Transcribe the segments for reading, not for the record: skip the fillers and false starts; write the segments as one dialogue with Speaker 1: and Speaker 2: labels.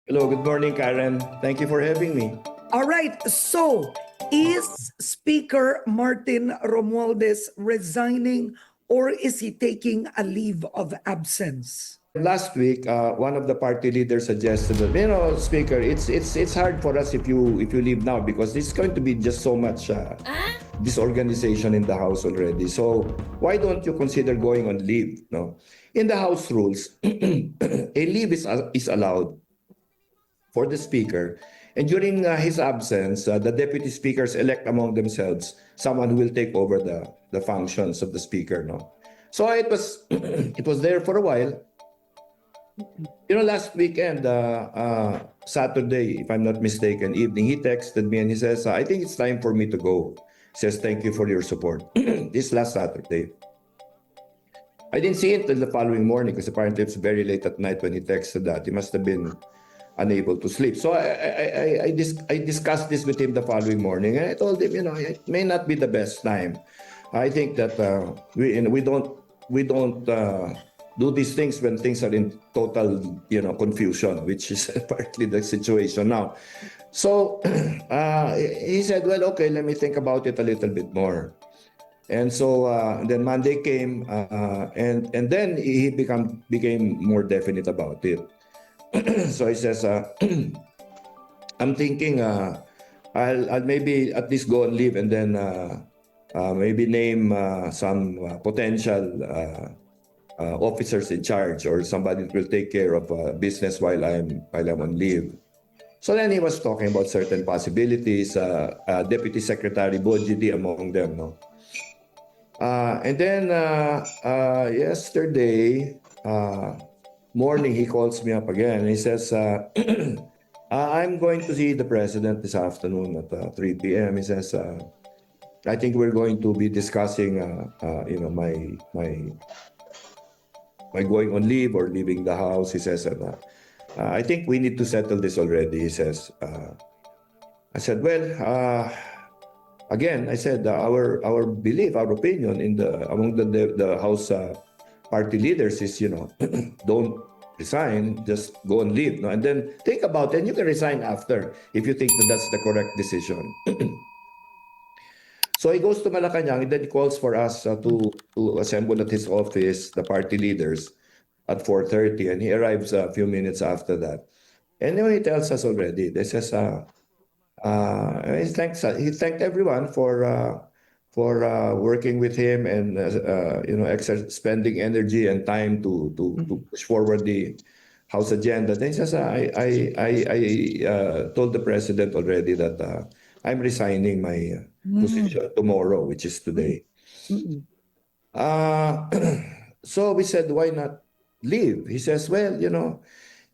Speaker 1: Hello, good morning, Karen. Thank you for having me.
Speaker 2: All right. So, is Speaker Martin Romualdez resigning or is he taking a leave of absence?
Speaker 1: Last week, one of the party leaders suggested that, Speaker, it's hard for us if you leave now because it's going to be just so much disorganization in the house already. So why don't you consider going on leave? No, in the house rules, a leave is allowed for the speaker. And during his absence, the deputy speakers elect among themselves someone who will take over the functions of the speaker. No, so it was it was there for a while. Last weekend, Saturday, if I'm not mistaken, evening, he texted me and he says, "I think it's time for me to go." He says, "Thank you for your support." This last Saturday. I didn't see it until the following morning because apparently it's very late at night when he texted that. He must have been unable to sleep. So I discussed this with him the following morning, and I told him, it may not be the best time. I think that we don't do these things when things are in total confusion, which is partly the situation now. So he said, "Well, okay, let me think about it a little bit more." And so then Monday came, and then he became more definite about it. So he says, "I'm thinking I'll maybe at least go and leave and then maybe name some potential officers in charge or somebody that will take care of business while I'm on leave." So then he was talking about certain possibilities, Deputy Secretary Bojidi among them, no. And then yesterday morning, he calls me up again and he says, "I'm going to see the president this afternoon at 3 p.m. He says, "I think we're going to be discussing, my going on leave or leaving the house." He says, and, "I think we need to settle this already." He says. I said, "Well, again," I said, "our belief, our opinion among the House party leaders is, don't resign, just go and leave, no? And then think about it, and you can resign after if you think that that's the correct decision." So he goes to Malacanang and then he calls for us to assemble at his office, the party leaders, at 4:30, and he arrives a few minutes after that. And then he tells us already, he says, he thanked everyone for working with him and spending energy and time to push forward the House agenda. Then he says, I told the president already that I'm resigning my position tomorrow, which is today. So we said, "Why not leave?" He says, "Well,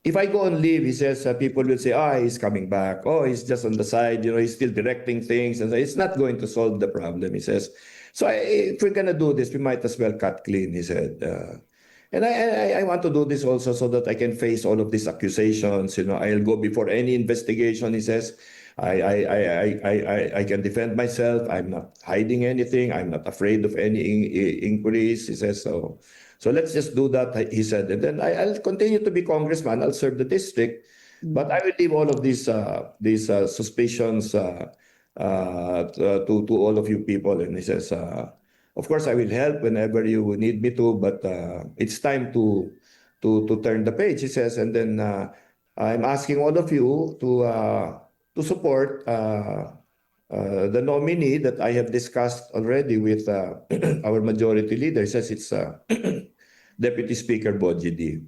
Speaker 1: if I go on leave," he says, "people will say, he's coming back. Oh, he's just on the side. He's still directing things. And it's not going to solve the problem," he says. "So if we're going to do this, we might as well cut clean," he said. And I want to do this also so that I can face all of these accusations. I'll go before any investigation," he says. I can defend myself. I'm not hiding anything. I'm not afraid of any inquiries," he says. So let's just do that," he said. "And then I'll continue to be congressman. I'll serve the district, but I will leave all of these suspicions to all of you people." And he says, "Of course, I will help whenever you need me to, but it's time to turn the page," he says. "And then I'm asking all of you to support the nominee that I have discussed already with our majority leader." He says it's Deputy Speaker Bojidi.